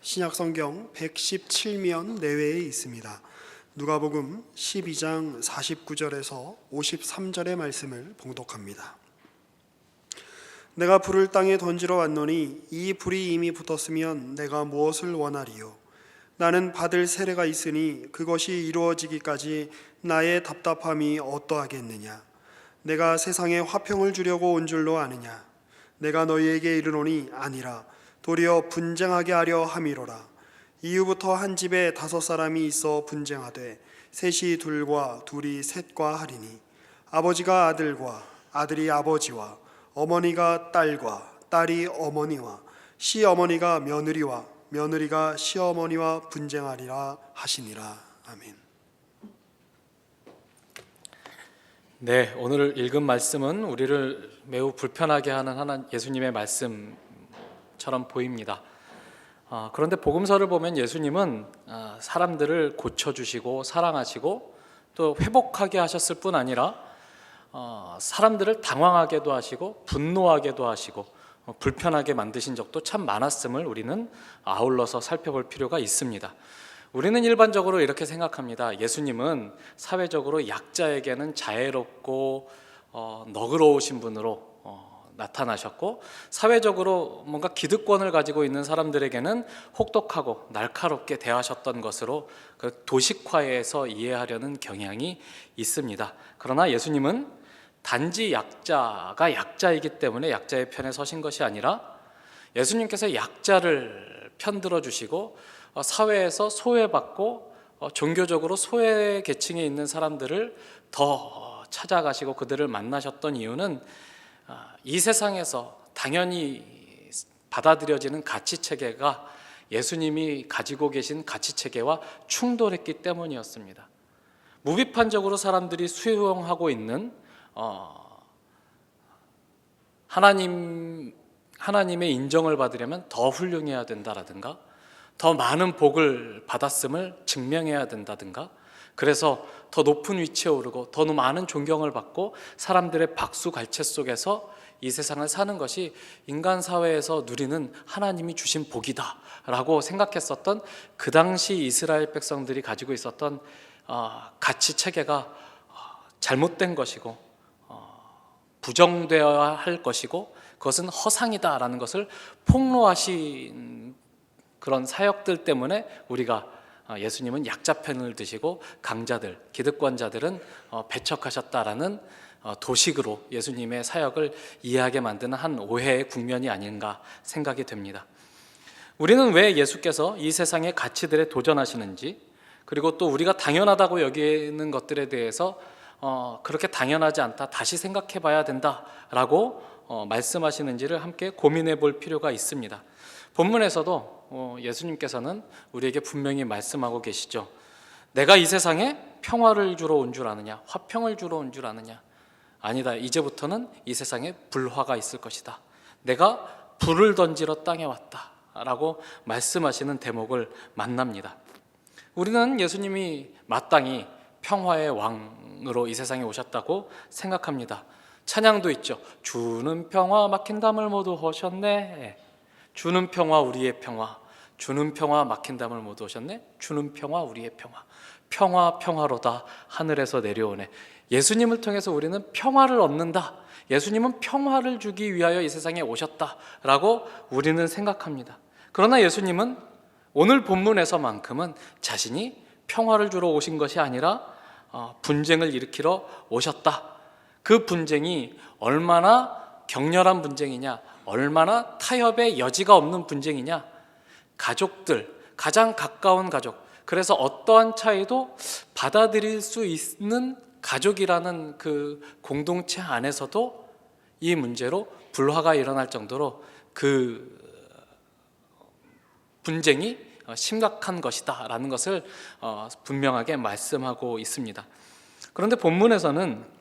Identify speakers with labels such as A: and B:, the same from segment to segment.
A: 신약성경 117면 내외에 있습니다. 누가복음 12장 49절에서 53절의 말씀을 봉독합니다. 내가 불을 땅에 던지러 왔노니 이 불이 이미 붙었으면 내가 무엇을 원하리요? 나는 받을 세례가 있으니 그것이 이루어지기까지 나의 답답함이 어떠하겠느냐? 내가 세상에 화평을 주려고 온 줄로 아느냐? 내가 너희에게 이르노니 아니라 도리어 분쟁하게 하려 함이로라. 이후부터 한 집에 5사람이 있어 분쟁하되 셋이 둘과 둘이 셋과 하리니 아버지가 아들과 아들이 아버지와 어머니가 딸과 딸이 어머니와 시어머니가 며느리와 며느리가 시어머니와 분쟁하리라 하시니라. 아멘.
B: 네, 오늘 읽은 말씀은 우리를 매우 불편하게 하는 예수님의 말씀처럼 보입니다. 그런데 복음서를 보면 예수님은 사람들을 고쳐주시고 사랑하시고 또 회복하게 하셨을 뿐 아니라 사람들을 당황하게도 하시고 분노하게도 하시고 불편하게 만드신 적도 참 많았음을 우리는 아울러서 살펴볼 필요가 있습니다. 우리는 일반적으로 이렇게 생각합니다. 예수님은 사회적으로 약자에게는 자애롭고 너그러우신 분으로 나타나셨고, 사회적으로 뭔가 기득권을 가지고 있는 사람들에게는 혹독하고 날카롭게 대하셨던 것으로 그 도식화해서 이해하려는 경향이 있습니다. 그러나 예수님은 단지 약자가 약자이기 때문에 약자의 편에 서신 것이 아니라 예수님께서 약자를 편들어 주시고 사회에서 소외받고 종교적으로 소외 계층에 있는 사람들을 더 찾아가시고 그들을 만나셨던 이유는 이 세상에서 당연히 받아들여지는 가치체계가 예수님이 가지고 계신 가치체계와 충돌했기 때문이었습니다. 무비판적으로 사람들이 수용하고 있는 하나님의 인정을 받으려면 더 훌륭해야 된다라든가 더 많은 복을 받았음을 증명해야 된다든가 그래서 더 높은 위치에 오르고 더 많은 존경을 받고 사람들의 박수갈채 속에서 이 세상을 사는 것이 인간 사회에서 누리는 하나님이 주신 복이다 라고 생각했었던 그 당시 이스라엘 백성들이 가지고 있었던 가치 체계가 잘못된 것이고 부정되어야 할 것이고 그것은 허상이다라는 것을 폭로하신 그런 사역들 때문에 우리가 예수님은 약자 편을 드시고 강자들, 기득권자들은 배척하셨다라는 도식으로 예수님의 사역을 이해하게 만드는 한 오해의 국면이 아닌가 생각이 됩니다. 우리는 왜 예수께서 이 세상의 가치들에 도전하시는지, 그리고 또 우리가 당연하다고 여기는 것들에 대해서 그렇게 당연하지 않다, 다시 생각해 봐야 된다라고 말씀하시는지를 함께 고민해 볼 필요가 있습니다. 본문에서도 예수님께서는 우리에게 분명히 말씀하고 계시죠. 내가 이 세상에 평화를 주러 온 줄 아느냐, 화평을 주러 온 줄 아느냐. 아니다, 이제부터는 이 세상에 불화가 있을 것이다. 내가 불을 던지러 땅에 왔다 라고 말씀하시는 대목을 만납니다. 우리는 예수님이 마땅히 평화의 왕으로 이 세상에 오셨다고 생각합니다. 찬양도 있죠. 주는 평화 막힌 담을 모두 허셨네. 주는 평화 우리의 평화, 주는 평화 막힌 담을 모두 오셨네. 주는 평화 우리의 평화, 평화 평화로다 하늘에서 내려오네. 예수님을 통해서 우리는 평화를 얻는다. 예수님은 평화를 주기 위하여 이 세상에 오셨다라고 우리는 생각합니다. 그러나 예수님은 오늘 본문에서만큼은 자신이 평화를 주러 오신 것이 아니라 분쟁을 일으키러 오셨다. 그 분쟁이 얼마나 격렬한 분쟁이냐, 얼마나 타협의 여지가 없는 분쟁이냐. 가족들, 가장 가까운 가족, 그래서 어떠한 차이도 받아들일 수 있는 가족이라는 그 공동체 안에서도 이 문제로 불화가 일어날 정도로 그 분쟁이 심각한 것이다 라는 것을 분명하게 말씀하고 있습니다. 그런데 본문에서는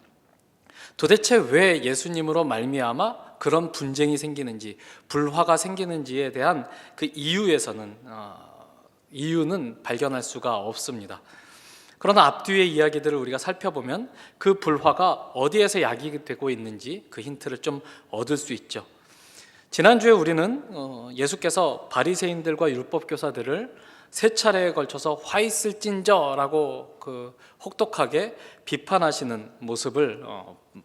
B: 도대체 왜 예수님으로 말미암아 그런 분쟁이 생기는지, 불화가 생기는지에 대한 그 이유는 발견할 수가 없습니다. 그러나 앞뒤의 이야기들을 우리가 살펴보면 그 불화가 어디에서 야기되고 있는지 그 힌트를 좀 얻을 수 있죠. 지난주에 우리는 예수께서 바리새인들과 율법교사들을 세 차례에 걸쳐서 화 있을진저라고 혹독하게 비판하시는 모습을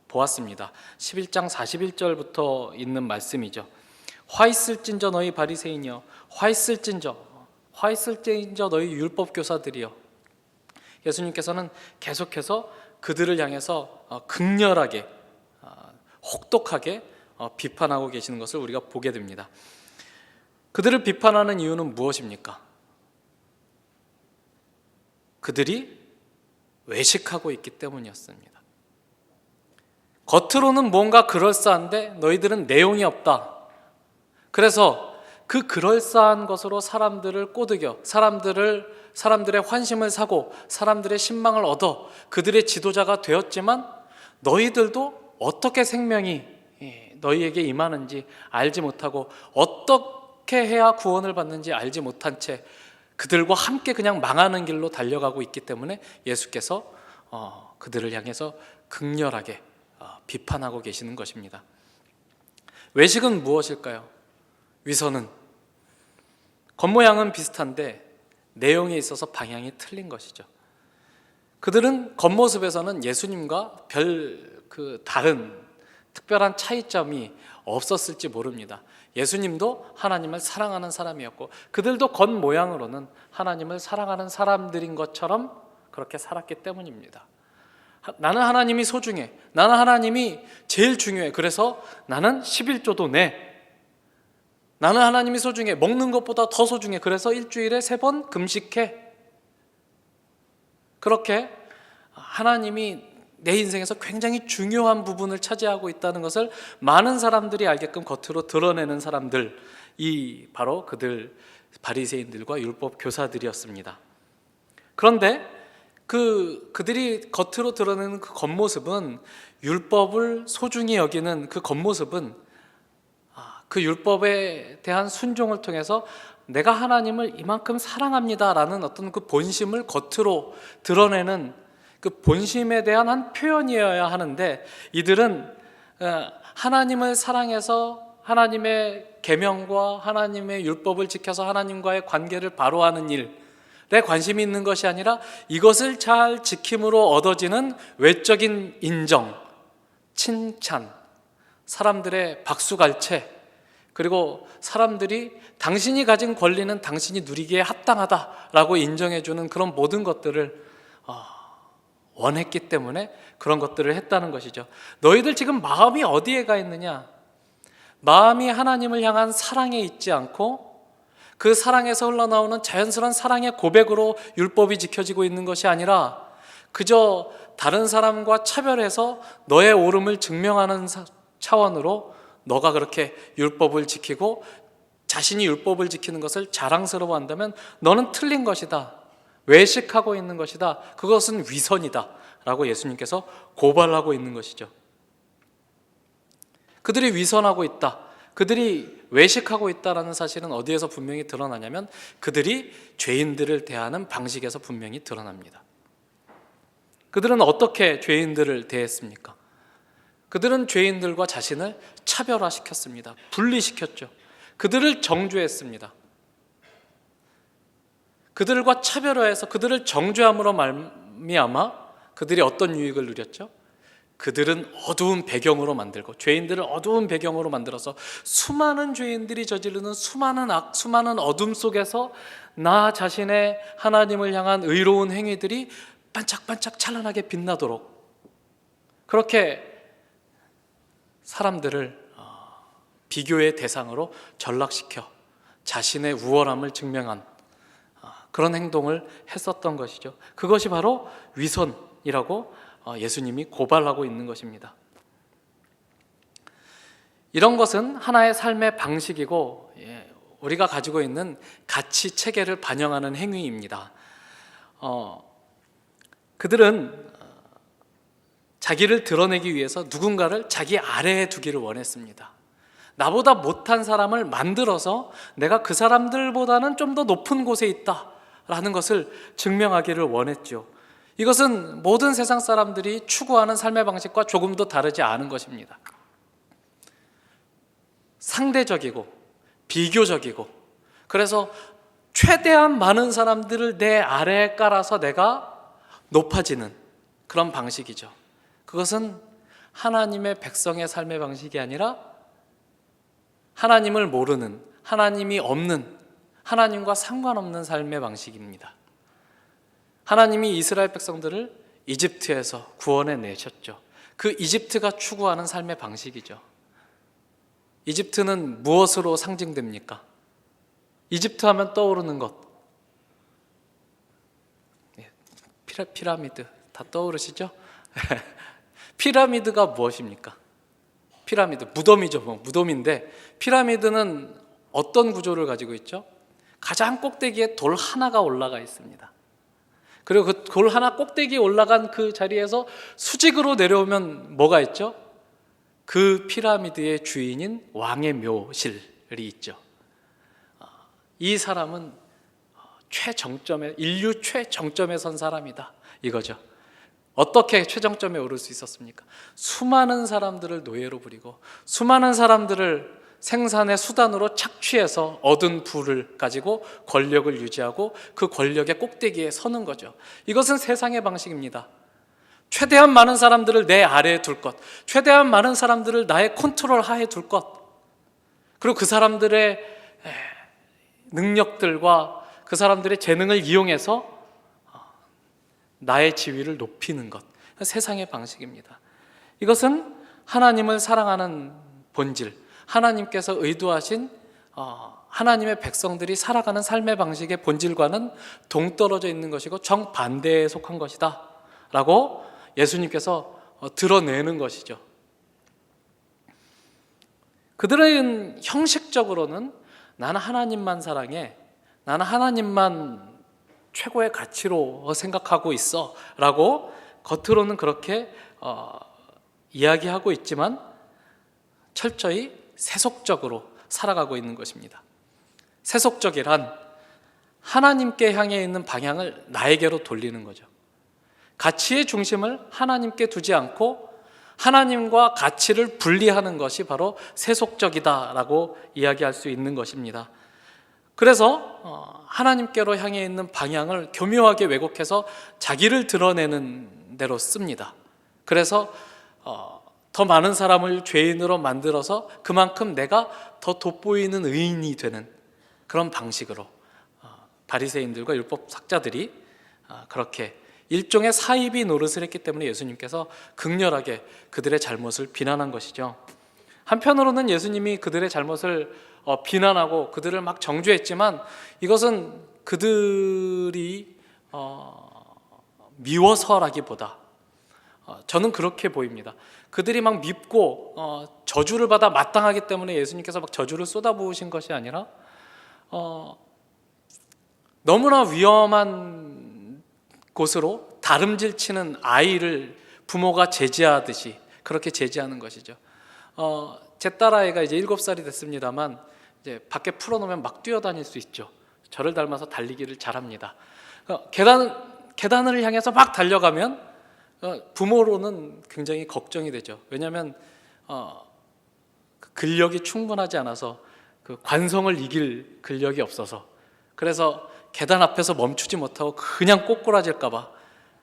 B: 보았습니다. 11장 41절부터 있는 말씀이죠. 화 있을진저 너희 바리새인이여, 화 있을진저 너희 율법교사들이여. 예수님께서는 계속해서 그들을 향해서 극렬하게 혹독하게 비판하고 계시는 것을 우리가 보게 됩니다. 그들을 비판하는 이유는 무엇입니까? 그들이 외식하고 있기 때문이었습니다. 겉으로는 뭔가 그럴싸한데 너희들은 내용이 없다. 그래서 그 그럴싸한 것으로 사람들을 꼬드겨 사람들의 환심을 사고 사람들의 신망을 얻어 그들의 지도자가 되었지만 너희들도 어떻게 생명이 너희에게 임하는지 알지 못하고 어떻게 해야 구원을 받는지 알지 못한 채 그들과 함께 그냥 망하는 길로 달려가고 있기 때문에 예수께서 그들을 향해서 극렬하게 비판하고 계시는 것입니다. 외식은 무엇일까요? 위선은 겉모양은 비슷한데 내용에 있어서 방향이 틀린 것이죠. 그들은 겉모습에서는 예수님과 다른 특별한 차이점이 없었을지 모릅니다. 예수님도 하나님을 사랑하는 사람이었고 그들도 겉모양으로는 하나님을 사랑하는 사람들인 것처럼 그렇게 살았기 때문입니다. 나는 하나님이 소중해, 나는 하나님이 제일 중요해, 그래서 나는 11조도 내, 나는 하나님이 소중해, 먹는 것보다 더 소중해, 그래서 일주일에 3번 금식해. 그렇게 하나님이 내 인생에서 굉장히 중요한 부분을 차지하고 있다는 것을 많은 사람들이 알게끔 겉으로 드러내는 사람들이 바로 그들 바리새인들과 율법 교사들이었습니다. 그런데 그들이 겉으로 드러내는 그 겉모습은, 율법을 소중히 여기는 그 겉모습은 그 율법에 대한 순종을 통해서 내가 하나님을 이만큼 사랑합니다라는 어떤 그 본심을 겉으로 드러내는 그 본심에 대한 한 표현이어야 하는데, 이들은 하나님을 사랑해서 하나님의 계명과 하나님의 율법을 지켜서 하나님과의 관계를 바로 하는 일에 관심이 있는 것이 아니라 이것을 잘 지킴으로 얻어지는 외적인 인정, 칭찬, 사람들의 박수갈채, 그리고 사람들이 당신이 가진 권리는 당신이 누리기에 합당하다라고 인정해주는 그런 모든 것들을 원했기 때문에 그런 것들을 했다는 것이죠. 너희들 지금 마음이 어디에 가 있느냐? 마음이 하나님을 향한 사랑에 있지 않고 그 사랑에서 흘러나오는 자연스러운 사랑의 고백으로 율법이 지켜지고 있는 것이 아니라 그저 다른 사람과 차별해서 너의 옳음을 증명하는 차원으로 너가 그렇게 율법을 지키고 자신이 율법을 지키는 것을 자랑스러워한다면 너는 틀린 것이다, 외식하고 있는 것이다, 그것은 위선이다 라고 예수님께서 고발하고 있는 것이죠. 그들이 위선하고 있다, 그들이 외식하고 있다라는 사실은 어디에서 분명히 드러나냐면 그들이 죄인들을 대하는 방식에서 분명히 드러납니다. 그들은 어떻게 죄인들을 대했습니까? 그들은 죄인들과 자신을 차별화시켰습니다. 분리시켰죠. 그들을 정죄했습니다. 그들과 차별화해서 그들을 정죄함으로 말미암아 그들이 어떤 유익을 누렸죠? 그들은 어두운 배경으로 만들고 죄인들을 어두운 배경으로 만들어서 수많은 죄인들이 저지르는 수많은 어둠 속에서 나 자신의 하나님을 향한 의로운 행위들이 반짝반짝 찬란하게 빛나도록 그렇게 사람들을 비교의 대상으로 전락시켜 자신의 우월함을 증명한 그런 행동을 했었던 것이죠. 그것이 바로 위선이라고 예수님이 고발하고 있는 것입니다. 이런 것은 하나의 삶의 방식이고 우리가 가지고 있는 가치 체계를 반영하는 행위입니다. 그들은 자기를 드러내기 위해서 누군가를 자기 아래에 두기를 원했습니다. 나보다 못한 사람을 만들어서 내가 그 사람들보다는 좀 더 높은 곳에 있다라는 것을 증명하기를 원했죠. 이것은 모든 세상 사람들이 추구하는 삶의 방식과 조금도 다르지 않은 것입니다. 상대적이고 비교적이고, 그래서 최대한 많은 사람들을 내 아래에 깔아서 내가 높아지는 그런 방식이죠. 그것은 하나님의 백성의 삶의 방식이 아니라 하나님을 모르는, 하나님이 없는, 하나님과 상관없는 삶의 방식입니다. 하나님이 이스라엘 백성들을 이집트에서 구원해 내셨죠. 그 이집트가 추구하는 삶의 방식이죠. 이집트는 무엇으로 상징됩니까? 이집트 하면 떠오르는 것, 피라미드 다 떠오르시죠? 피라미드가 무엇입니까? 피라미드, 무덤이죠. 무덤인데 피라미드는 어떤 구조를 가지고 있죠? 가장 꼭대기에 돌 하나가 올라가 있습니다. 그리고 그 돌 하나 꼭대기에 올라간 그 자리에서 수직으로 내려오면 뭐가 있죠? 그 피라미드의 주인인 왕의 묘실이 있죠. 이 사람은 최정점에, 인류 최정점에 선 사람이다, 이거죠. 어떻게 최정점에 오를 수 있었습니까? 수많은 사람들을 노예로 부리고 수많은 사람들을 생산의 수단으로 착취해서 얻은 부를 가지고 권력을 유지하고 그 권력의 꼭대기에 서는 거죠. 이것은 세상의 방식입니다. 최대한 많은 사람들을 내 아래에 둘 것, 최대한 많은 사람들을 나의 컨트롤 하에 둘 것, 그리고 그 사람들의 능력들과 그 사람들의 재능을 이용해서 나의 지위를 높이는 것, 세상의 방식입니다. 이것은 하나님을 사랑하는 본질, 하나님께서 의도하신 하나님의 백성들이 살아가는 삶의 방식의 본질과는 동떨어져 있는 것이고 정반대에 속한 것이다 라고 예수님께서 드러내는 것이죠. 그들은 형식적으로는 나는 하나님만 사랑해, 나는 하나님만 최고의 가치로 생각하고 있어 라고 겉으로는 그렇게 이야기하고 있지만 철저히 세속적으로 살아가고 있는 것입니다. 세속적이란 하나님께 향해 있는 방향을 나에게로 돌리는 거죠. 가치의 중심을 하나님께 두지 않고 하나님과 가치를 분리하는 것이 바로 세속적이다라고 이야기할 수 있는 것입니다. 그래서 하나님께로 향해 있는 방향을 교묘하게 왜곡해서 자기를 드러내는 대로 씁니다. 그래서 더 많은 사람을 죄인으로 만들어서 그만큼 내가 더 돋보이는 의인이 되는 그런 방식으로 바리새인들과 율법 학자들이 그렇게 일종의 사이비 노릇을 했기 때문에 예수님께서 극렬하게 그들의 잘못을 비난한 것이죠. 한편으로는 예수님이 그들의 잘못을 비난하고 그들을 막 정죄했지만 이것은 그들이 미워서라기보다 저는 그렇게 보입니다. 그들이 막 밉고 저주를 받아 마땅하기 때문에 예수님께서 막 저주를 쏟아부으신 것이 아니라 너무나 위험한 곳으로 다름질 치는 아이를 부모가 제지하듯이 그렇게 제지하는 것이죠. 제 딸아이가 이제 7살이 됐습니다만 이제 밖에 풀어놓으면 막 뛰어다닐 수 있죠. 저를 닮아서 달리기를 잘합니다. 계단을 향해서 막 달려가면 부모로는 굉장히 걱정이 되죠. 왜냐하면 근력이 충분하지 않아서 그 관성을 이길 근력이 없어서, 그래서 계단 앞에서 멈추지 못하고 그냥 꼬꾸라질까 봐.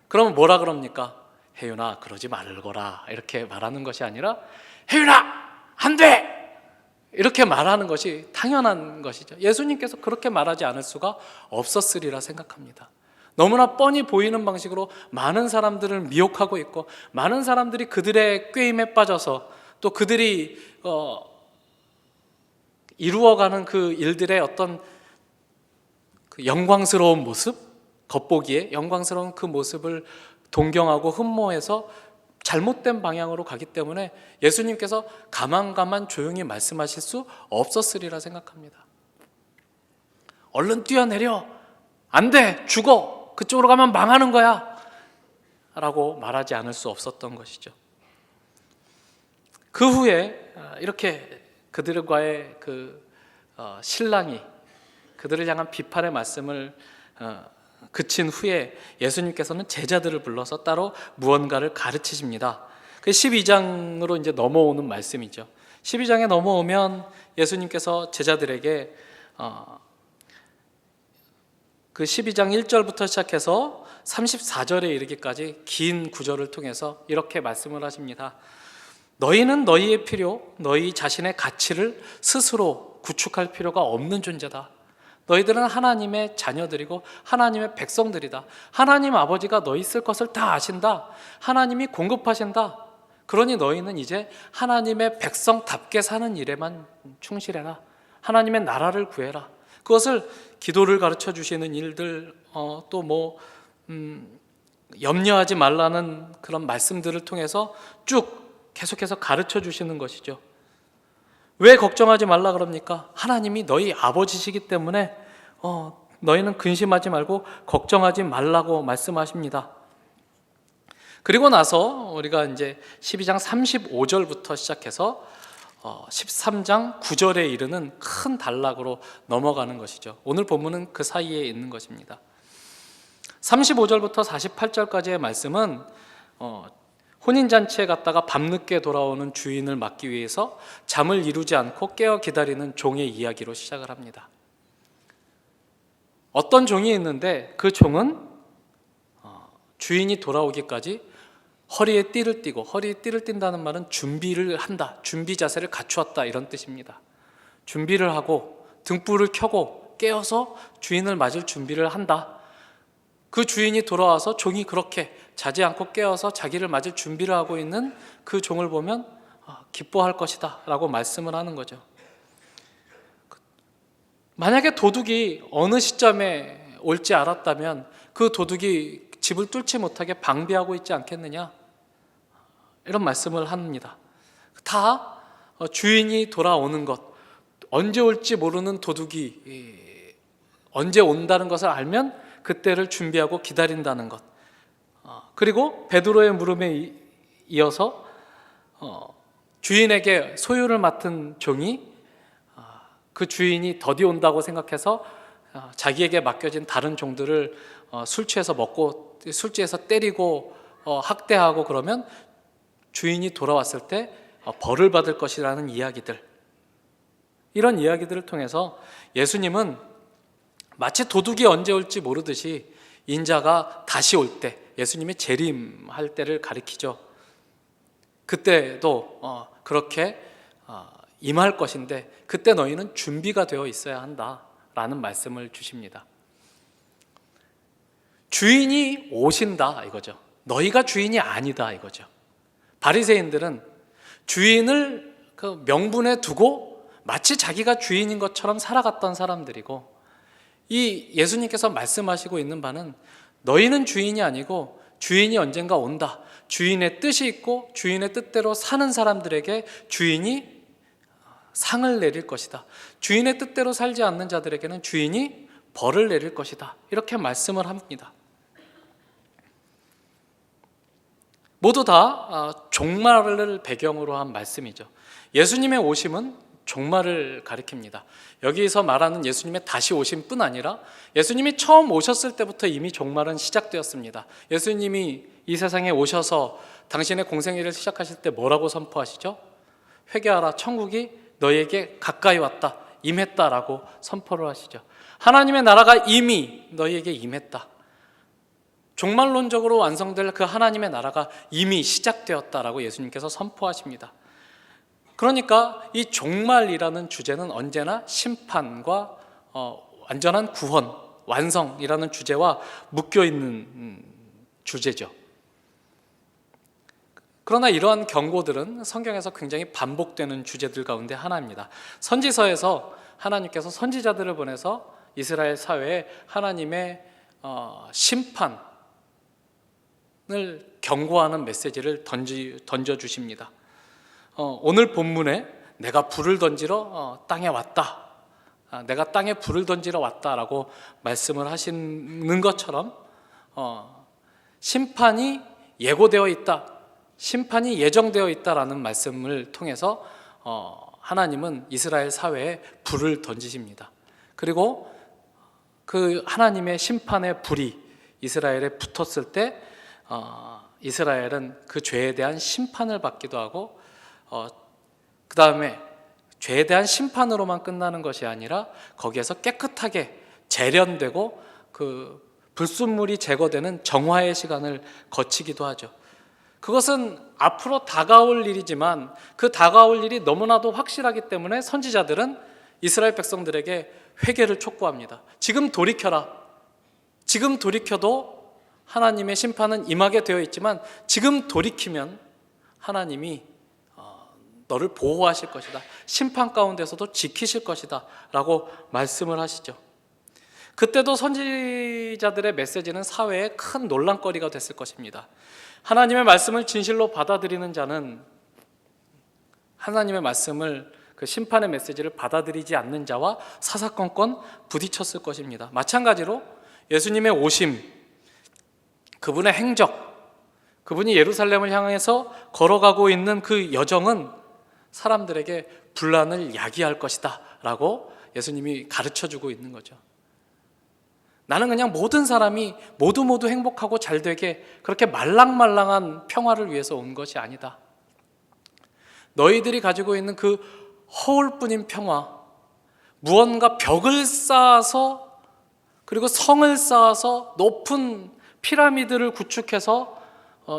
B: 그러면 뭐라 그럽니까? 혜윤아 그러지 말거라 이렇게 말하는 것이 아니라 혜윤아 안 돼! 이렇게 말하는 것이 당연한 것이죠. 예수님께서 그렇게 말하지 않을 수가 없었으리라 생각합니다. 너무나 뻔히 보이는 방식으로 많은 사람들을 미혹하고 있고 많은 사람들이 그들의 꾀임에 빠져서 또 그들이 이루어가는 그 일들의 어떤 그 영광스러운 모습, 겉보기에 영광스러운 그 모습을 동경하고 흠모해서 잘못된 방향으로 가기 때문에 예수님께서 가만 조용히 말씀하실 수 없었으리라 생각합니다. 얼른 뛰어내려, 안 돼, 죽어, 그쪽으로 가면 망하는 거야 라고 말하지 않을 수 없었던 것이죠. 그 후에 이렇게 그들과의 그 신랑이 그들을 향한 비판의 말씀을 그친 후에 예수님께서는 제자들을 불러서 따로 무언가를 가르치십니다. 그 12장으로 이제 넘어오는 말씀이죠. 12장에 넘어오면 예수님께서 제자들에게 그 12장 1절부터 시작해서 34절에 이르기까지 긴 구절을 통해서 이렇게 말씀을 하십니다. 너희는 너희의 필요, 너희 자신의 가치를 스스로 구축할 필요가 없는 존재다. 너희들은 하나님의 자녀들이고 하나님의 백성들이다. 하나님 아버지가 너희 쓸 것을 다 아신다. 하나님이 공급하신다. 그러니 너희는 이제 하나님의 백성답게 사는 일에만 충실해라. 하나님의 나라를 구해라. 그것을 기도를 가르쳐 주시는 일들, 또 염려하지 말라는 그런 말씀들을 통해서 쭉 계속해서 가르쳐 주시는 것이죠. 왜 걱정하지 말라 그럽니까? 하나님이 너희 아버지시기 때문에 너희는 근심하지 말고 걱정하지 말라고 말씀하십니다. 그리고 나서 우리가 이제 12장 35절부터 시작해서 13장 9절에 이르는 큰 단락으로 넘어가는 것이죠. 오늘 본문은 그 사이에 있는 것입니다. 35절부터 48절까지의 말씀은 혼인잔치에 갔다가 밤늦게 돌아오는 주인을 막기 위해서 잠을 이루지 않고 깨어 기다리는 종의 이야기로 시작을 합니다. 어떤 종이 있는데 그 종은 주인이 돌아오기까지 허리에 띠를 띠고, 허리에 띠를 띈다는 말은 준비를 한다, 준비 자세를 갖추었다 이런 뜻입니다. 준비를 하고 등불을 켜고 깨어서 주인을 맞을 준비를 한다. 그 주인이 돌아와서 종이 그렇게 자지 않고 깨어서 자기를 맞을 준비를 하고 있는 그 종을 보면 기뻐할 것이다 라고 말씀을 하는 거죠. 만약에 도둑이 어느 시점에 올지 알았다면 그 도둑이 집을 뚫지 못하게 방비하고 있지 않겠느냐, 이런 말씀을 합니다. 다 주인이 돌아오는 것, 언제 올지 모르는 도둑이 언제 온다는 것을 알면 그때를 준비하고 기다린다는 것, 그리고 베드로의 물음에 이어서 주인에게 소유를 맡은 종이 그 주인이 더디 온다고 생각해서 자기에게 맡겨진 다른 종들을 술 취해서 먹고 술집에서 때리고 학대하고 그러면 주인이 돌아왔을 때 벌을 받을 것이라는 이야기들, 이런 이야기들을 통해서 예수님은 마치 도둑이 언제 올지 모르듯이 인자가 다시 올 때, 예수님이 재림할 때를 가리키죠. 그때도 그렇게 임할 것인데 그때 너희는 준비가 되어 있어야 한다라는 말씀을 주십니다. 주인이 오신다 이거죠. 너희가 주인이 아니다 이거죠. 바리새인들은 주인을 그 명분에 두고 마치 자기가 주인인 것처럼 살아갔던 사람들이고, 이 예수님께서 말씀하시고 있는 바는 너희는 주인이 아니고 주인이 언젠가 온다. 주인의 뜻이 있고 주인의 뜻대로 사는 사람들에게 주인이 상을 내릴 것이다. 주인의 뜻대로 살지 않는 자들에게는 주인이 벌을 내릴 것이다. 이렇게 말씀을 합니다. 모두 다 종말을 배경으로 한 말씀이죠. 예수님의 오심은 종말을 가리킵니다. 여기서 말하는 예수님의 다시 오심 뿐 아니라 예수님이 처음 오셨을 때부터 이미 종말은 시작되었습니다. 예수님이 이 세상에 오셔서 당신의 공생애를 시작하실 때 뭐라고 선포하시죠? 회개하라, 천국이 너희에게 가까이 왔다, 임했다라고 선포를 하시죠. 하나님의 나라가 이미 너희에게 임했다. 종말론적으로 완성될 그 하나님의 나라가 이미 시작되었다라고 예수님께서 선포하십니다. 그러니까 이 종말이라는 주제는 언제나 심판과 완전한 구원, 완성이라는 주제와 묶여있는 주제죠. 그러나 이러한 경고들은 성경에서 굉장히 반복되는 주제들 가운데 하나입니다. 선지서에서 하나님께서 선지자들을 보내서 이스라엘 사회에 하나님의 심판을 경고하는 메시지를 던져주십니다. 오늘 본문에 내가 불을 던지러 땅에 왔다, 내가 땅에 불을 던지러 왔다라고 말씀을 하시는 것처럼 심판이 예고되어 있다, 심판이 예정되어 있다라는 말씀을 통해서 하나님은 이스라엘 사회에 불을 던지십니다. 그리고 그 하나님의 심판의 불이 이스라엘에 붙었을 때 이스라엘은 그 죄에 대한 심판을 받기도 하고 그 다음에 죄에 대한 심판으로만 끝나는 것이 아니라 거기에서 깨끗하게 재련되고 그 불순물이 제거되는 정화의 시간을 거치기도 하죠. 그것은 앞으로 다가올 일이지만 그 다가올 일이 너무나도 확실하기 때문에 선지자들은 이스라엘 백성들에게 회개를 촉구합니다. 지금 돌이켜라. 지금 돌이켜도 하나님의 심판은 임하게 되어 있지만 지금 돌이키면 하나님이 너를 보호하실 것이다. 심판 가운데서도 지키실 것이다 라고 말씀을 하시죠. 그때도 선지자들의 메시지는 사회에 큰 논란거리가 됐을 것입니다. 하나님의 말씀을 진실로 받아들이는 자는 하나님의 말씀을 그 심판의 메시지를 받아들이지 않는 자와 사사건건 부딪혔을 것입니다. 마찬가지로 예수님의 오심, 그분의 행적, 그분이 예루살렘을 향해서 걸어가고 있는 그 여정은 사람들에게 분란을 야기할 것이다 라고 예수님이 가르쳐주고 있는 거죠. 나는 그냥 모든 사람이 모두 행복하고 잘 되게 그렇게 말랑말랑한 평화를 위해서 온 것이 아니다. 너희들이 가지고 있는 그 허울뿐인 평화, 무언가 벽을 쌓아서 그리고 성을 쌓아서 높은 피라미드를 구축해서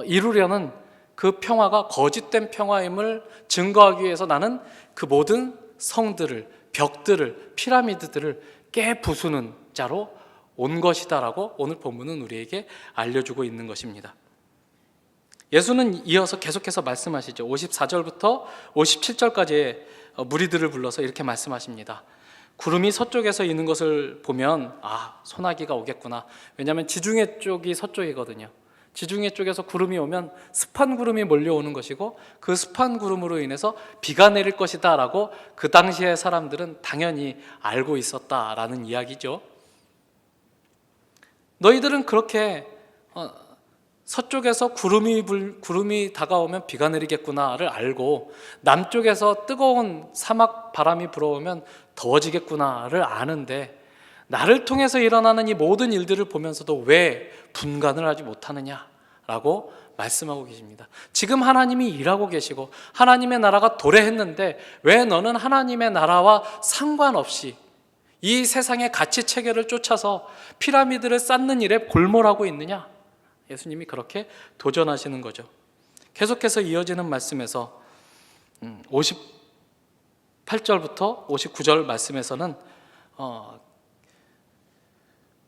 B: 이루려는 그 평화가 거짓된 평화임을 증거하기 위해서 나는 그 모든 성들을, 벽들을, 피라미드들을 깨부수는 자로 온 것이다라고 오늘 본문은 우리에게 알려주고 있는 것입니다. 예수는 이어서 계속해서 말씀하시죠. 54절부터 57절까지의 무리들을 불러서 이렇게 말씀하십니다. 구름이 서쪽에서 이는 것을 보면 소나기가 오겠구나. 왜냐하면 지중해 쪽이 서쪽이거든요. 지중해 쪽에서 구름이 오면 습한 구름이 몰려오는 것이고 그 습한 구름으로 인해서 비가 내릴 것이다 라고 그 당시의 사람들은 당연히 알고 있었다라는 이야기죠. 너희들은 그렇게 서쪽에서 구름이 다가오면 비가 내리겠구나를 알고 남쪽에서 뜨거운 사막 바람이 불어오면 더워지겠구나를 아는데 나를 통해서 일어나는 이 모든 일들을 보면서도 왜 분간을 하지 못하느냐라고 말씀하고 계십니다. 지금 하나님이 일하고 계시고 하나님의 나라가 도래했는데 왜 너는 하나님의 나라와 상관없이 이 세상의 가치 체계를 쫓아서 피라미드를 쌓는 일에 골몰하고 있느냐? 예수님이 그렇게 도전하시는 거죠. 계속해서 이어지는 말씀에서 58절부터 59절 말씀에서는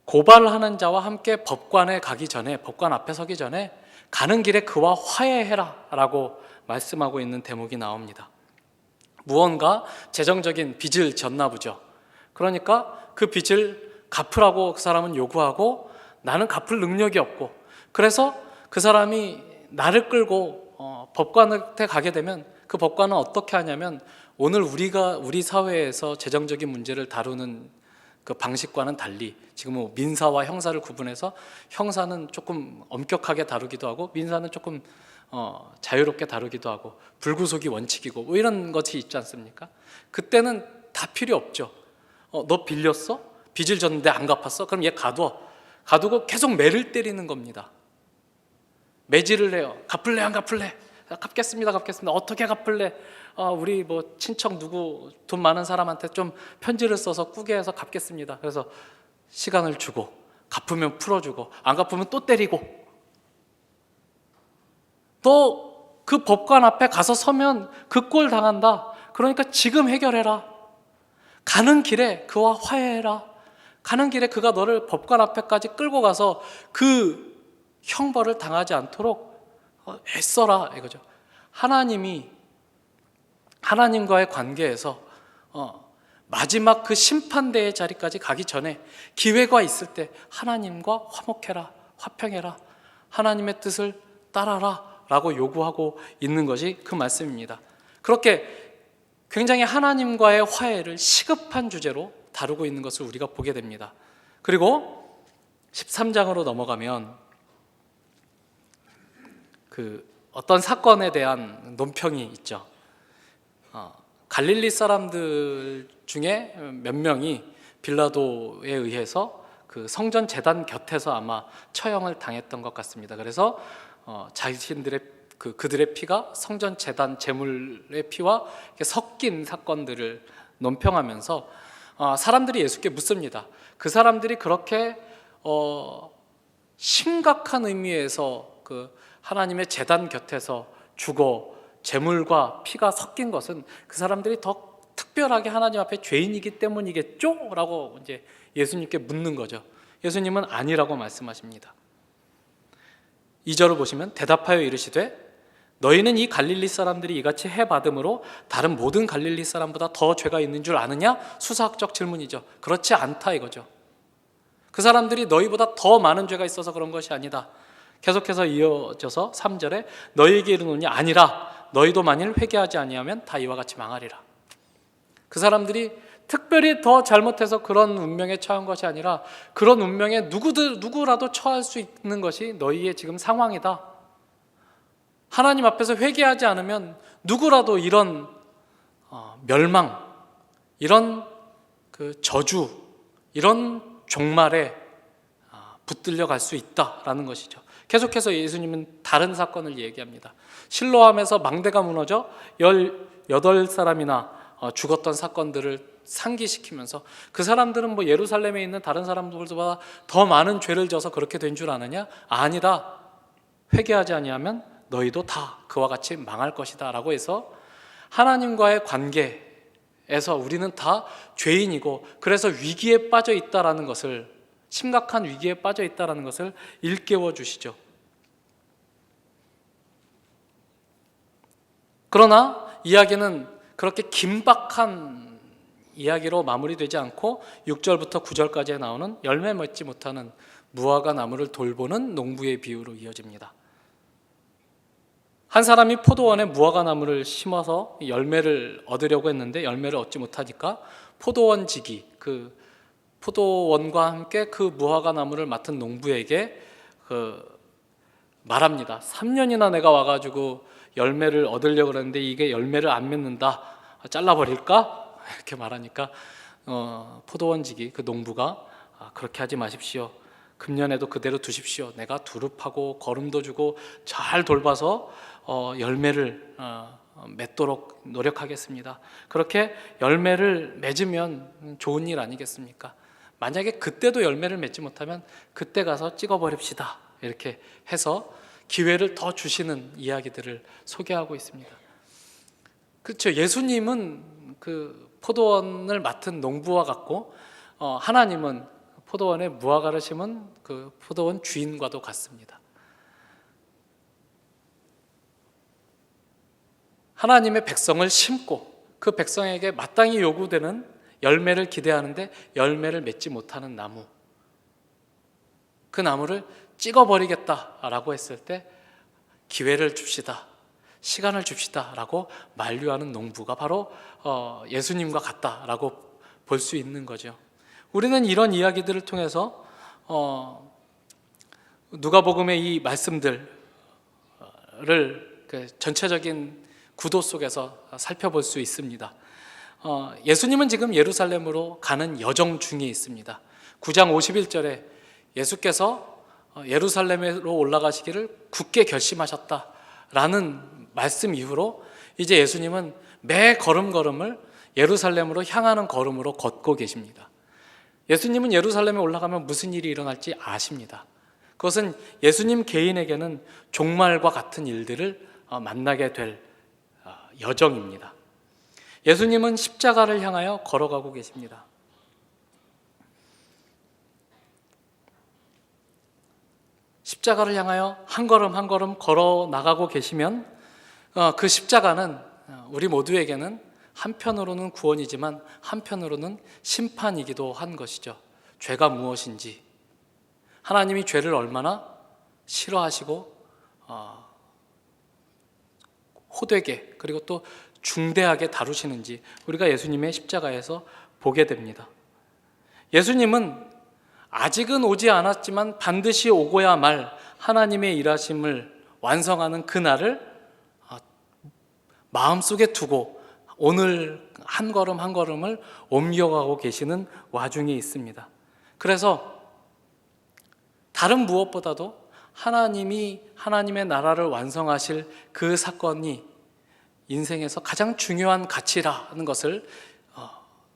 B: 고발하는 자와 함께 법관에 가기 전에, 법관 앞에 서기 전에 가는 길에 그와 화해해라 라고 말씀하고 있는 대목이 나옵니다. 무언가 재정적인 빚을 졌나 보죠. 그러니까 그 빚을 갚으라고 그 사람은 요구하고 나는 갚을 능력이 없고, 그래서 그 사람이 나를 끌고 법관한테 가게 되면 그 법관은 어떻게 하냐면 오늘 우리 사회에서 재정적인 문제를 다루는 그 방식과는 달리 지금 뭐 민사와 형사를 구분해서 형사는 조금 엄격하게 다루기도 하고 민사는 조금 자유롭게 다루기도 하고 불구속이 원칙이고 뭐 이런 것이 있지 않습니까? 그때는 다 필요 없죠. 너 빌렸어? 빚을 졌는데 안 갚았어? 그럼 얘 가두고 계속 매를 때리는 겁니다. 매질을 해요. 갚을래 안 갚을래? 갚겠습니다. 어떻게 갚을래? 우리 뭐 친척 누구 돈 많은 사람한테 좀 편지를 써서 꾸게 해서 갚겠습니다. 그래서 시간을 주고 갚으면 풀어주고 안 갚으면 또 때리고, 또 그 법관 앞에 가서 서면 그 꼴 당한다. 그러니까 지금 해결해라. 가는 길에 그와 화해해라. 가는 길에 그가 너를 법관 앞에까지 끌고 가서 그 형벌을 당하지 않도록 애써라 이거죠. 하나님과의 관계에서 마지막 그 심판대의 자리까지 가기 전에 기회가 있을 때 하나님과 화목해라, 화평해라, 하나님의 뜻을 따라라 라고 요구하고 있는 것이 그 말씀입니다. 그렇게 굉장히 하나님과의 화해를 시급한 주제로 다루고 있는 것을 우리가 보게 됩니다. 그리고 13장으로 넘어가면 그 어떤 사건에 대한 논평이 있죠. 갈릴리 사람들 중에 몇 명이 빌라도에 의해서 그 성전 제단 곁에서 아마 처형을 당했던 것 같습니다. 그래서 자신들의 그들의 피가 성전 제단 제물의 피와 이렇게 섞인 사건들을 논평하면서 사람들이 예수께 묻습니다. 그 사람들이 그렇게 심각한 의미에서 그 하나님의 제단 곁에서 죽어 제물과 피가 섞인 것은 그 사람들이 더 특별하게 하나님 앞에 죄인이기 때문이겠죠? 라고 이제 예수님께 묻는 거죠. 예수님은 아니라고 말씀하십니다. 2절을 보시면 대답하여 이르시되 너희는 이 갈릴리 사람들이 이같이 해 받음으로 다른 모든 갈릴리 사람보다 더 죄가 있는 줄 아느냐? 수사학적 질문이죠. 그렇지 않다 이거죠. 그 사람들이 너희보다 더 많은 죄가 있어서 그런 것이 아니다. 계속해서 이어져서 3절에 너희에게 이르노니 아니라 너희도 만일 회개하지 아니하면 다 이와 같이 망하리라. 그 사람들이 특별히 더 잘못해서 그런 운명에 처한 것이 아니라 그런 운명에 누구라도 처할 수 있는 것이 너희의 지금 상황이다. 하나님 앞에서 회개하지 않으면 누구라도 이런 멸망, 이런 그 저주, 이런 종말에 붙들려 갈 수 있다라는 것이죠. 계속해서 예수님은 다른 사건을 얘기합니다. 실로암에서 망대가 무너져 18사람이나 죽었던 사건들을 상기시키면서 그 사람들은 뭐 예루살렘에 있는 다른 사람들보다 더 많은 죄를 져서 그렇게 된 줄 아느냐? 아니다. 회개하지 아니하면 너희도 다 그와 같이 망할 것이다 라고 해서 하나님과의 관계에서 우리는 다 죄인이고 그래서 위기에 빠져 있다라는 것을, 심각한 위기에 빠져 있다라는 것을 일깨워 주시죠. 그러나 이야기는 그렇게 긴박한 이야기로 마무리되지 않고 6절부터 9절까지 나오는 열매 맺지 못하는 무화과 나무를 돌보는 농부의 비유로 이어집니다. 한 사람이 포도원에 무화과 나무를 심어서 열매를 얻으려고 했는데 열매를 얻지 못하니까 포도원지기, 그 포도원과 함께 그 무화과 나무를 맡은 농부에게 말합니다. 3년이나 내가 와가지고 열매를 얻으려고 그러는데 이게 열매를 안 맺는다. 잘라버릴까? 이렇게 말하니까 포도원지기 그 농부가 그렇게 하지 마십시오. 금년에도 그대로 두십시오. 내가 두릅하고 거름도 주고 잘 돌봐서 열매를 맺도록 노력하겠습니다. 그렇게 열매를 맺으면 좋은 일 아니겠습니까? 만약에 그때도 열매를 맺지 못하면 그때 가서 찍어버립시다. 이렇게 해서 기회를 더 주시는 이야기들을 소개하고 있습니다. 그렇죠. 예수님은 그 포도원을 맡은 농부와 같고 하나님은 포도원에 무화과를 심은 그 포도원 주인과도 같습니다. 하나님의 백성을 심고 그 백성에게 마땅히 요구되는 열매를 기대하는데 열매를 맺지 못하는 나무, 그 나무를 찍어버리겠다라고 했을 때 기회를 줍시다, 시간을 줍시다 라고 만류하는 농부가 바로 예수님과 같다라고 볼 수 있는 거죠. 우리는 이런 이야기들을 통해서 누가복음의 이 말씀들을 전체적인 구도 속에서 살펴볼 수 있습니다. 예수님은 지금 예루살렘으로 가는 여정 중에 있습니다. 9장 51절에 예수께서 예루살렘으로 올라가시기를 굳게 결심하셨다라는 말씀 이후로 이제 예수님은 매 걸음걸음을 예루살렘으로 향하는 걸음으로 걷고 계십니다. 예수님은 예루살렘에 올라가면 무슨 일이 일어날지 아십니다. 그것은 예수님 개인에게는 종말과 같은 일들을 만나게 될 여정입니다. 예수님은 십자가를 향하여 걸어가고 계십니다. 십자가를 향하여 한 걸음 한 걸음 걸어 나가고 계시면 그 십자가는 우리 모두에게는 한편으로는 구원이지만 한편으로는 심판이기도 한 것이죠. 죄가 무엇인지, 하나님이 죄를 얼마나 싫어하시고 호되게 그리고 또 중대하게 다루시는지 우리가 예수님의 십자가에서 보게 됩니다. 예수님은 아직은 오지 않았지만 반드시 오고야 말 하나님의 일하심을 완성하는 그날을 마음속에 두고 오늘 한 걸음 한 걸음을 옮겨가고 계시는 와중에 있습니다. 그래서 다른 무엇보다도 하나님이 하나님의 나라를 완성하실 그 사건이 인생에서 가장 중요한 가치라는 것을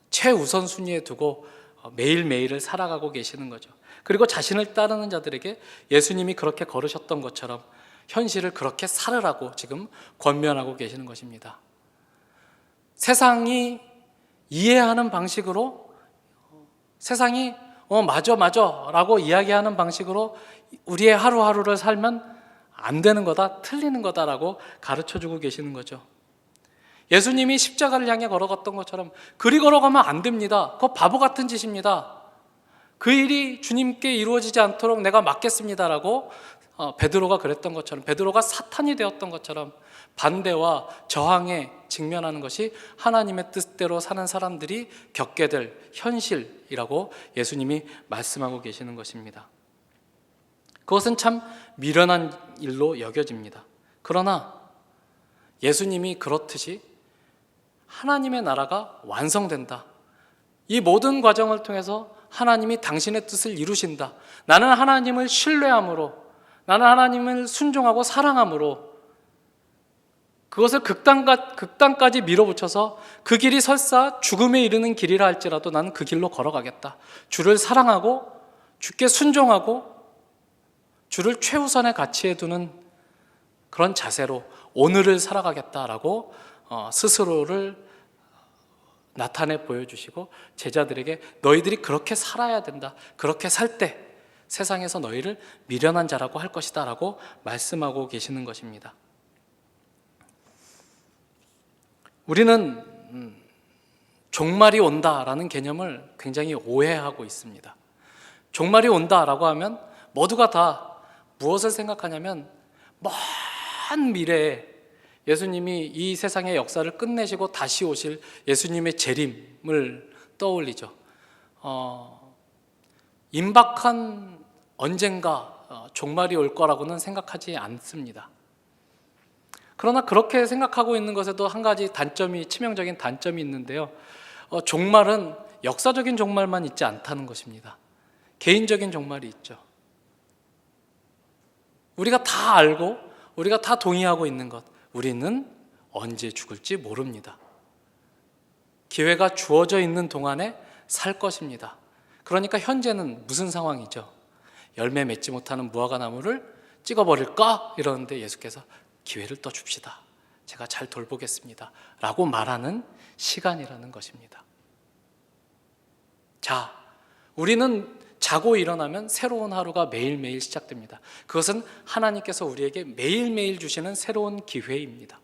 B: 최우선순위에 두고 매일매일을 살아가고 계시는 거죠. 그리고 자신을 따르는 자들에게 예수님이 그렇게 걸으셨던 것처럼 현실을 그렇게 살으라고 지금 권면하고 계시는 것입니다. 세상이 이해하는 방식으로, 세상이 맞아 라고 이야기하는 방식으로 우리의 하루하루를 살면 안 되는 거다, 틀리는 거다라고 가르쳐주고 계시는 거죠. 예수님이 십자가를 향해 걸어갔던 것처럼 그리 걸어가면 안 됩니다. 그거 바보 같은 짓입니다. 그 일이 주님께 이루어지지 않도록 내가 막겠습니다라고 베드로가 그랬던 것처럼, 베드로가 사탄이 되었던 것처럼 반대와 저항에 직면하는 것이 하나님의 뜻대로 사는 사람들이 겪게 될 현실이라고 예수님이 말씀하고 계시는 것입니다. 그것은 참 미련한 일로 여겨집니다. 그러나 예수님이 그렇듯이 하나님의 나라가 완성된다. 이 모든 과정을 통해서 하나님이 당신의 뜻을 이루신다. 나는 하나님을 신뢰함으로, 나는 하나님을 순종하고 사랑함으로 그것을 극단까지 밀어붙여서 그 길이 설사 죽음에 이르는 길이라 할지라도 나는 그 길로 걸어가겠다. 주를 사랑하고 주께 순종하고 주를 최우선의 가치에 두는 그런 자세로 오늘을 살아가겠다라고 스스로를 나타내 보여주시고 제자들에게 너희들이 그렇게 살아야 된다. 그렇게 살 때 세상에서 너희를 미련한 자라고 할 것이다 라고 말씀하고 계시는 것입니다. 우리는 종말이 온다라는 개념을 굉장히 오해하고 있습니다. 종말이 온다라고 하면 모두가 다 무엇을 생각하냐면 먼 미래에 예수님이 이 세상의 역사를 끝내시고 다시 오실 예수님의 재림을 떠올리죠. 임박한 언젠가 종말이 올 거라고는 생각하지 않습니다. 그러나 그렇게 생각하고 있는 것에도 한 가지 치명적인 단점이 있는데요. 종말은 역사적인 종말만 있지 않다는 것입니다. 개인적인 종말이 있죠. 우리가 다 알고 우리가 다 동의하고 있는 것, 우리는 언제 죽을지 모릅니다. 기회가 주어져 있는 동안에 살 것입니다. 그러니까 현재는 무슨 상황이죠? 열매 맺지 못하는 무화과 나무를 찍어버릴까? 이러는데 예수께서 기회를 또 줍시다. 제가 잘 돌보겠습니다. 라고 말하는 시간이라는 것입니다. 자, 우리는 자고 일어나면 새로운 하루가 매일매일 시작됩니다. 그것은 하나님께서 우리에게 매일매일 주시는 새로운 기회입니다.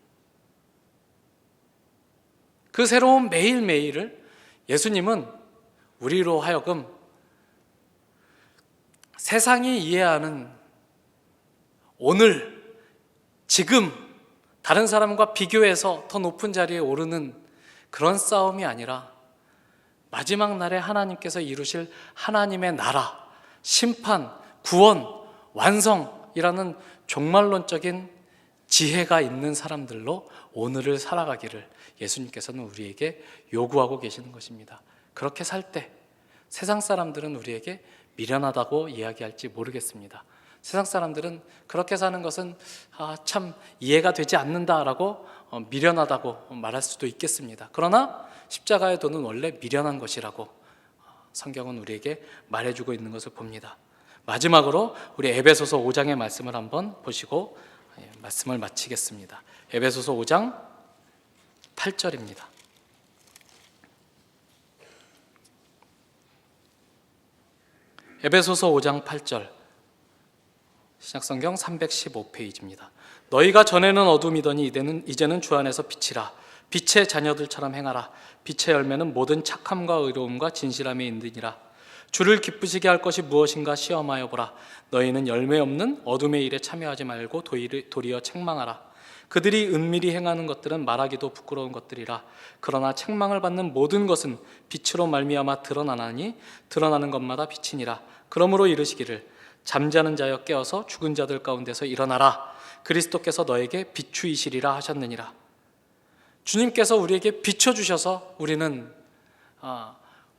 B: 그 새로운 매일매일을 예수님은 우리로 하여금 세상이 이해하는 오늘, 지금 다른 사람과 비교해서 더 높은 자리에 오르는 그런 싸움이 아니라 마지막 날에 하나님께서 이루실 하나님의 나라, 심판, 구원, 완성이라는 종말론적인 지혜가 있는 사람들로 오늘을 살아가기를 예수님께서는 우리에게 요구하고 계시는 것입니다. 그렇게 살 때 세상 사람들은 우리에게 미련하다고 이야기할지 모르겠습니다. 세상 사람들은 그렇게 사는 것은 참 이해가 되지 않는다라고 미련하다고 말할 수도 있겠습니다. 그러나 십자가의 도는 원래 미련한 것이라고 성경은 우리에게 말해주고 있는 것을 봅니다. 마지막으로 우리 에베소서 5장의 말씀을 한번 보시고 말씀을 마치겠습니다. 에베소서 5장 8절입니다. 에베소서 5장 8절, 신약성경 315페이지입니다. 너희가 전에는 어둠이더니 이제는 주 안에서 빛이라. 빛의 자녀들처럼 행하라. 빛의 열매는 모든 착함과 의로움과 진실함에 있느니라. 주를 기쁘시게 할 것이 무엇인가 시험하여 보라. 너희는 열매 없는 어둠의 일에 참여하지 말고 도리어 책망하라. 그들이 은밀히 행하는 것들은 말하기도 부끄러운 것들이라. 그러나 책망을 받는 모든 것은 빛으로 말미암아 드러나나니 드러나는 것마다 빛이니라. 그러므로 이르시기를 잠자는 자여 깨어서 죽은 자들 가운데서 일어나라. 그리스도께서 너에게 비추이시리라 하셨느니라. 주님께서 우리에게 비춰주셔서 우리는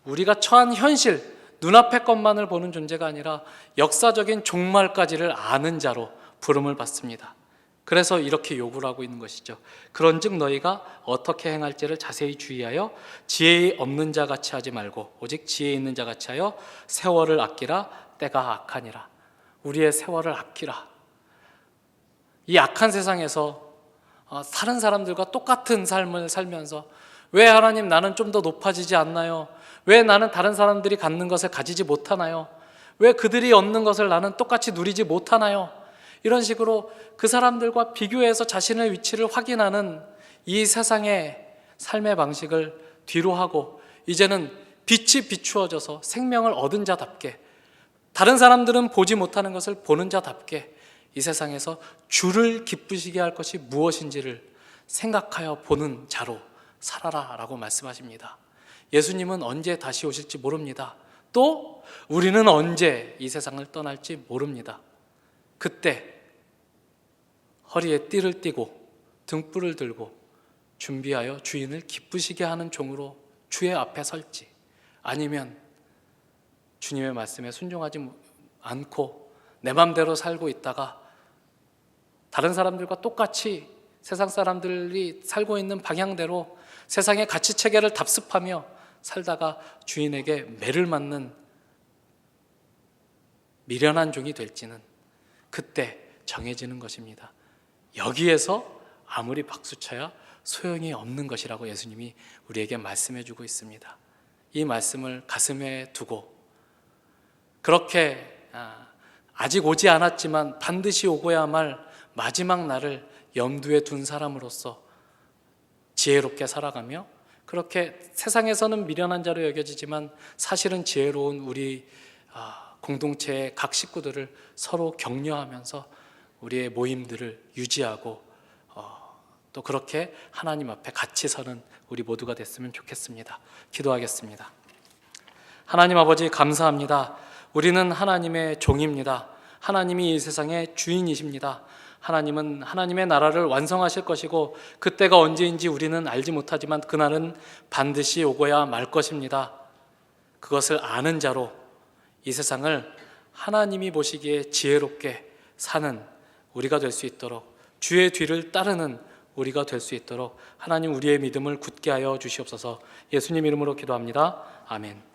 B: 우리가 처한 현실, 눈앞의 것만을 보는 존재가 아니라 역사적인 종말까지를 아는 자로 부름을 받습니다. 그래서 이렇게 요구를 하고 있는 것이죠. 그런즉 너희가 어떻게 행할지를 자세히 주의하여 지혜 없는 자 같이 하지 말고 오직 지혜 있는 자 같이 하여 세월을 아끼라. 때가 악하니라. 우리의 세월을 아끼라. 이 악한 세상에서 다른 사람들과 똑같은 삶을 살면서 왜 하나님 나는 좀 더 높아지지 않나요? 왜 나는 다른 사람들이 갖는 것을 가지지 못하나요? 왜 그들이 얻는 것을 나는 똑같이 누리지 못하나요? 이런 식으로 그 사람들과 비교해서 자신의 위치를 확인하는 이 세상의 삶의 방식을 뒤로 하고 이제는 빛이 비추어져서 생명을 얻은 자답게, 다른 사람들은 보지 못하는 것을 보는 자답게 이 세상에서 주를 기쁘시게 할 것이 무엇인지를 생각하여 보는 자로 살아라 라고 말씀하십니다. 예수님은 언제 다시 오실지 모릅니다. 또 우리는 언제 이 세상을 떠날지 모릅니다. 그때 허리에 띠를 띠고 등불을 들고 준비하여 주인을 기쁘시게 하는 종으로 주의 앞에 설지, 아니면 주님의 말씀에 순종하지 않고 내 맘대로 살고 있다가 다른 사람들과 똑같이 세상 사람들이 살고 있는 방향대로 세상의 가치 체계를 답습하며 살다가 주인에게 매를 맞는 미련한 종이 될지는 그때 정해지는 것입니다. 여기에서 아무리 박수쳐야 소용이 없는 것이라고 예수님이 우리에게 말씀해 주고 있습니다. 이 말씀을 가슴에 두고 그렇게 아직 오지 않았지만 반드시 오고야 말 마지막 날을 염두에 둔 사람으로서 지혜롭게 살아가며, 그렇게 세상에서는 미련한 자로 여겨지지만 사실은 지혜로운 우리 공동체의 각 식구들을 서로 격려하면서 우리의 모임들을 유지하고 또 그렇게 하나님 앞에 같이 서는 우리 모두가 됐으면 좋겠습니다. 기도하겠습니다. 하나님 아버지, 감사합니다. 우리는 하나님의 종입니다. 하나님이 이 세상의 주인이십니다. 하나님은 하나님의 나라를 완성하실 것이고 그때가 언제인지 우리는 알지 못하지만 그날은 반드시 오고야 말 것입니다. 그것을 아는 자로 이 세상을 하나님이 보시기에 지혜롭게 사는 우리가 될 수 있도록, 주의 뒤를 따르는 우리가 될 수 있도록 하나님 우리의 믿음을 굳게 하여 주시옵소서. 예수님 이름으로 기도합니다. 아멘.